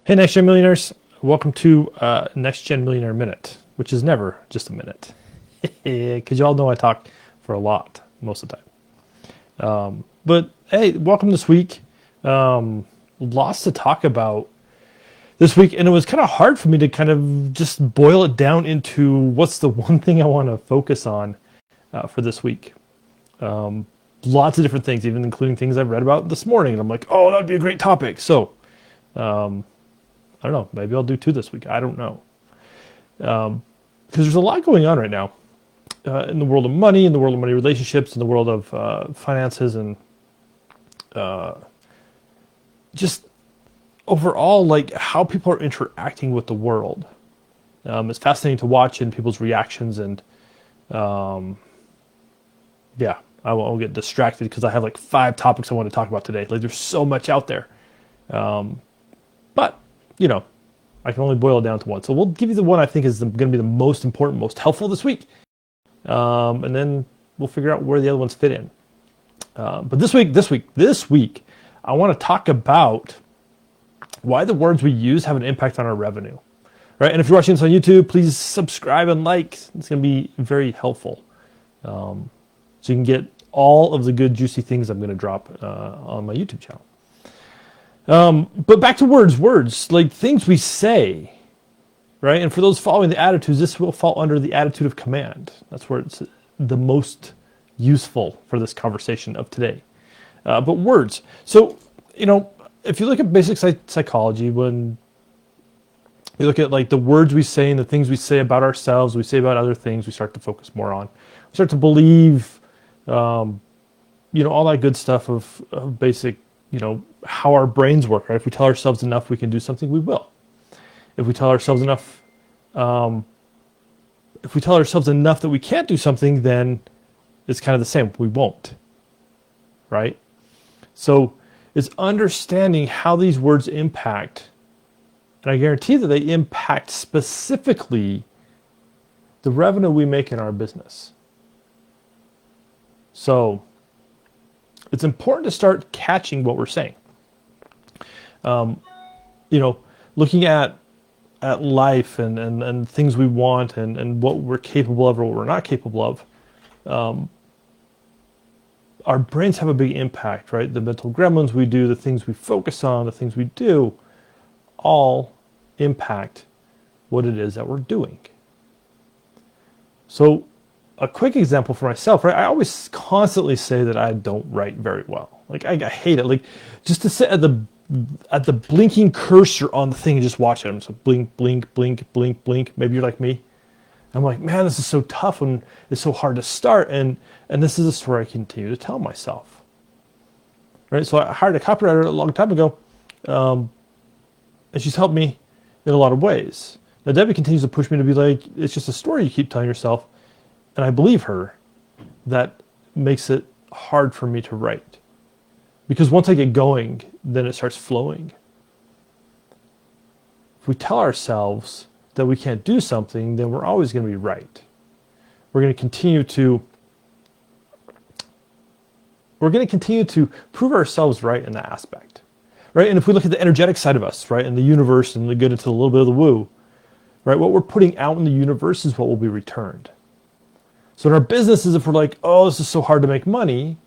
Hey, Next Gen Millionaires. Welcome to Next Gen Millionaire Minute, which is never just a minute. Because you all know I talk for a lot most of the time. But hey, welcome this week. Lots to talk about this week, and it was kind of hard for me to kind of just boil it down into what's the one thing I want to focus on for this week. Lots of different things, even including things I've read about this morning. And I'm like, oh, that'd be a great topic. So, I don't know. Maybe I'll do two this week. I don't know. Because there's a lot going on right now in the world of money, in the world of money relationships, in the world of finances, and just overall, like how people are interacting with the world. It's fascinating to watch in people's reactions, and yeah, I won't get distracted because I have like 5 topics I want to talk about today. Like there's so much out there. But, you know, I can only boil it down to one. So we'll give you the one I think is going to be the most important, most helpful this week. And then we'll figure out where the other ones fit in. But this week, I want to talk about why the words we use have an impact on our revenue. Right? And if you're watching this on YouTube, please subscribe and like. It's going to be very helpful. So you can get all of the good, juicy things I'm going to drop on my YouTube channel. But back to words, like things we say, right? And for those following the attitudes, this will fall under the attitude of command. That's where it's the most useful for this conversation of today. But words. So, you know, if you look at basic psychology, when you look at like the words we say and the things we say about ourselves, we say about other things, we start to focus more on. We start to believe, all that good stuff of basic, how our brains work, right? If we tell ourselves enough we can do something, we will. If we tell ourselves enough, that we can't do something, then it's kind of the same. We won't, right? So it's understanding how these words impact, and I guarantee that they impact specifically the revenue we make in our business. So it's important to start catching what we're saying. Looking at life and things we want and what we're capable of or what we're not capable of. Our brains have a big impact, right? The mental gremlins we do, the things we focus on, the things we do, all impact what it is that we're doing. So a quick example for myself, right? I always constantly say that I don't write very well. Like I hate it. Like just to sit at the blinking cursor on the thing and just watch it. I'm so blink, blink, blink, blink, blink. Maybe you're like me. I'm like, man, this is so tough and it's so hard to start. And this is a story I continue to tell myself. Right? So I hired a copywriter a long time ago, and she's helped me in a lot of ways. Now Debbie continues to push me to be like, it's just a story you keep telling yourself. And I believe her. That makes it hard for me to write. Because once I get going, then it starts flowing. If we tell ourselves that we can't do something, then we're always going to be right. We're going to continue to prove ourselves right in that aspect. Right? And if we look at the energetic side of us, right, and the universe, and we get into a little bit of the woo, right, what we're putting out in the universe is what will be returned. So in our businesses, if we're like, oh, this is so hard to make money,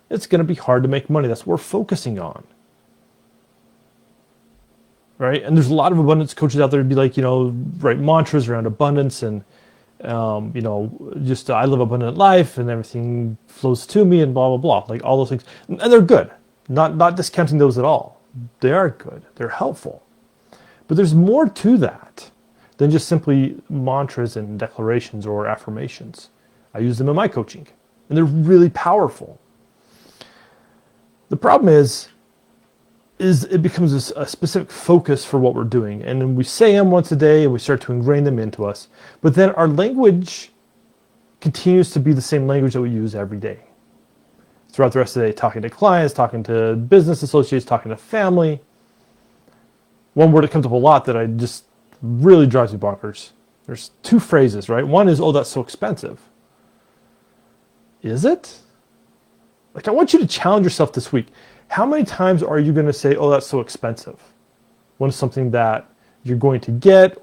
it's going to be hard to make money. That's what we're focusing on. Right? And there's a lot of abundance coaches out there to be like, write mantras around abundance and, just I live abundant life and everything flows to me and blah, blah, blah. Like all those things. And they're good. Not discounting those at all. They are good. They're helpful. But there's more to that than just simply mantras and declarations or affirmations. I use them in my coaching, and they're really powerful. The problem is it becomes a specific focus for what we're doing, and then we say them once a day, and we start to ingrain them into us. But then our language continues to be the same language that we use every day. Throughout the rest of the day, talking to clients, talking to business associates, talking to family. One word that comes up a lot that I just really drives me bonkers. There's 2 phrases, right? One is, oh, that's so expensive. Is it? Like, I want you to challenge yourself this week. How many times are you going to say, oh, that's so expensive? When it's something that you're going to get,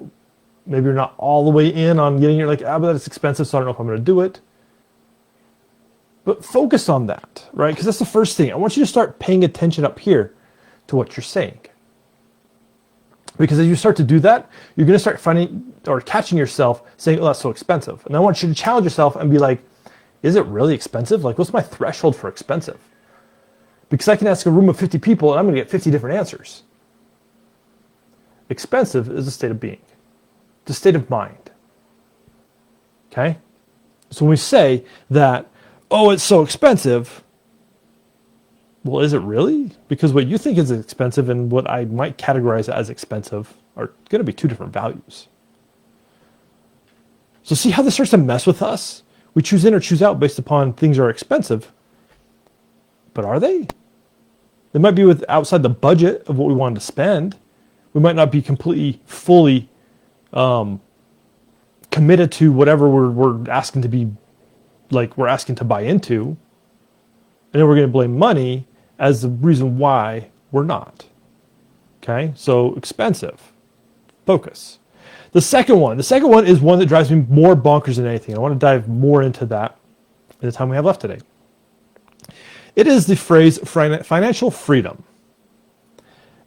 maybe you're not all the way in on getting it. You're like, but that's expensive, so I don't know if I'm going to do it. But focus on that, right? Because that's the first thing. I want you to start paying attention up here to what you're saying. Because as you start to do that, you're going to start finding or catching yourself saying, oh, that's so expensive. And I want you to challenge yourself and be like, is it really expensive? Like, what's my threshold for expensive? Because I can ask a room of 50 people and I'm going to get 50 different answers. Expensive is a state of being. It's a state of mind. Okay? So when we say that, oh, it's so expensive, well, is it really? Because what you think is expensive and what I might categorize as expensive are going to be two different values. So see how this starts to mess with us? We choose in or choose out based upon things are expensive. But are they? They might be outside the budget of what we wanted to spend. We might not be completely, fully committed to whatever we're asking to be, like we're asking to buy into. And then we're going to blame money as the reason why we're not. Okay, so expensive. Focus. The second one is one that drives me more bonkers than anything. I want to dive more into that in the time we have left today. It is the phrase financial freedom.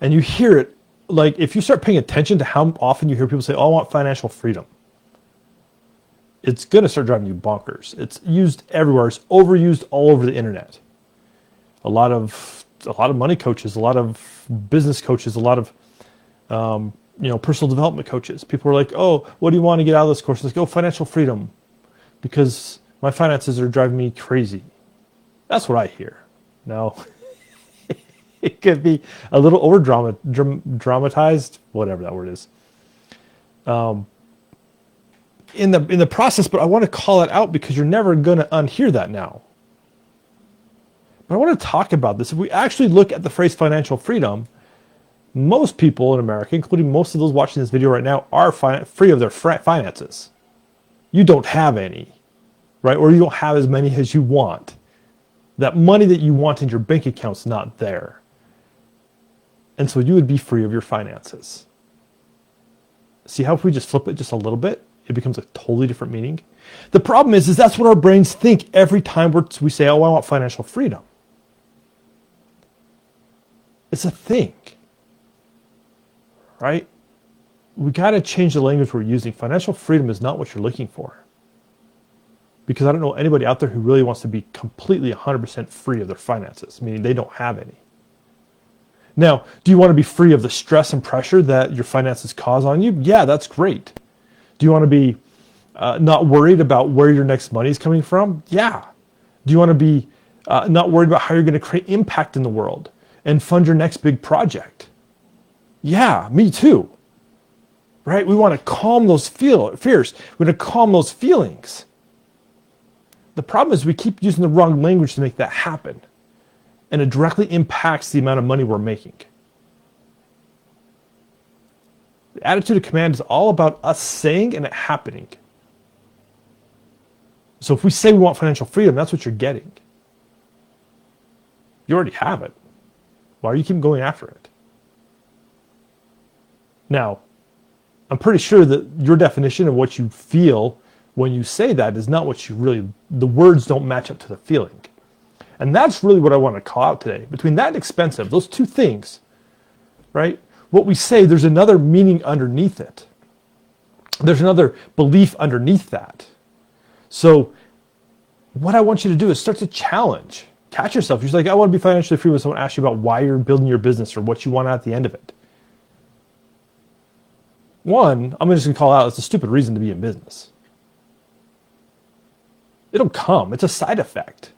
And you hear it, like if you start paying attention to how often you hear people say, oh, I want financial freedom, it's going to start driving you bonkers. It's used everywhere. It's overused all over the internet. A lot of money coaches, a lot of business coaches, a lot of personal development coaches. People are like, oh, what do you want to get out of this course? Let's go financial freedom because my finances are driving me crazy. That's what I hear. Now, it could be a little over dramatized, whatever that word is, in the process. But I want to call it out because you're never going to unhear that now. But I want to talk about this. If we actually look at the phrase financial freedom, most people in America, including most of those watching this video right now, are free of their finances. You don't have any, right? Or you don't have as many as you want. That money that you want in your bank account's not there. And so you would be free of your finances. See how if we just flip it just a little bit, it becomes a totally different meaning? The problem is that's what our brains think every time we say, oh, I want financial freedom. It's a thing, right? We got to change the language we're using. Financial freedom is not what you're looking for. Because I don't know anybody out there who really wants to be completely 100% free of their finances, meaning they don't have any. Now, do you want to be free of the stress and pressure that your finances cause on you? Yeah, that's great. Do you want to be not worried about where your next money is coming from? Yeah. Do you want to be not worried about how you're going to create impact in the world and fund your next big project? Yeah, me too. Right? We want to calm those fears. We want to calm those feelings. The problem is we keep using the wrong language to make that happen. And it directly impacts the amount of money we're making. The attitude of command is all about us saying and it happening. So if we say we want financial freedom, that's what you're getting. You already have it. Why are you keep going after it? Now, I'm pretty sure that your definition of what you feel when you say that is not what you really, the words don't match up to the feeling. And that's really what I want to call out today. Between that and expensive, those two things, right? What we say, there's another meaning underneath it. There's another belief underneath that. So what I want you to do is start to challenge. Catch yourself. You're like, I want to be financially free when someone asks you about why you're building your business or what you want at the end of it. One, I'm just going to call out, it's a stupid reason to be in business. It'll come. It's a side effect.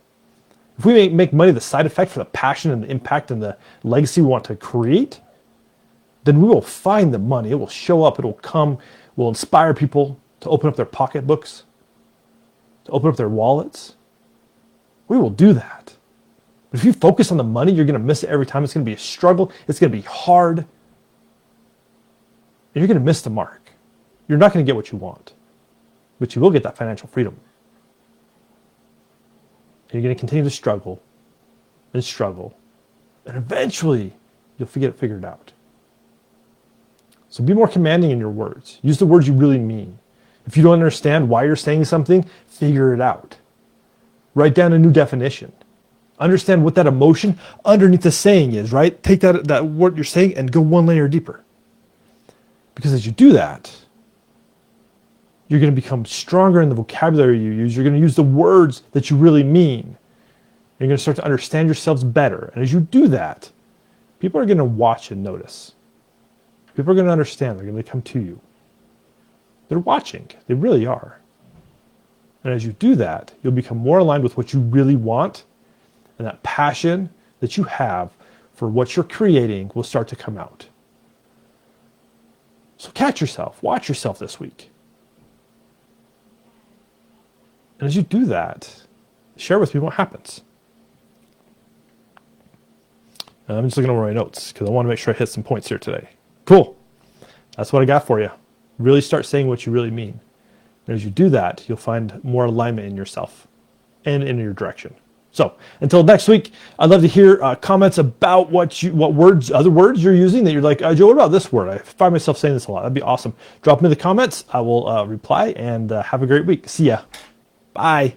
If we make money the side effect for the passion and the impact and the legacy we want to create, then we will find the money. It will show up. It will come. We'll inspire people to open up their pocketbooks, to open up their wallets. We will do that. But if you focus on the money, you're going to miss it every time. It's going to be a struggle. It's going to be hard. And you're going to miss the mark. You're not going to get what you want. But you will get that financial freedom. And you're going to continue to struggle and struggle. And eventually, you'll get it figured out. So be more commanding in your words. Use the words you really mean. If you don't understand why you're saying something, figure it out. Write down a new definition. Understand what that emotion underneath the saying is, right? Take that word you're saying and go one layer deeper. Because as you do that, you're going to become stronger in the vocabulary you use. You're going to use the words that you really mean. You're going to start to understand yourselves better. And as you do that, people are going to watch and notice. People are going to understand. They're going to come to you. They're watching. They really are. And as you do that, you'll become more aligned with what you really want, and that passion that you have for what you're creating will start to come out. So catch yourself. Watch yourself this week. And as you do that, share with me what happens. I'm just looking over my notes because I want to make sure I hit some points here today. Cool. That's what I got for you. Really start saying what you really mean. And as you do that, you'll find more alignment in yourself and in your direction. So until next week, I'd love to hear comments about other words you're using that you're like, Joe, what about this word? I find myself saying this a lot. That'd be awesome. Drop them in the comments. I will reply, and have a great week. See ya. Bye.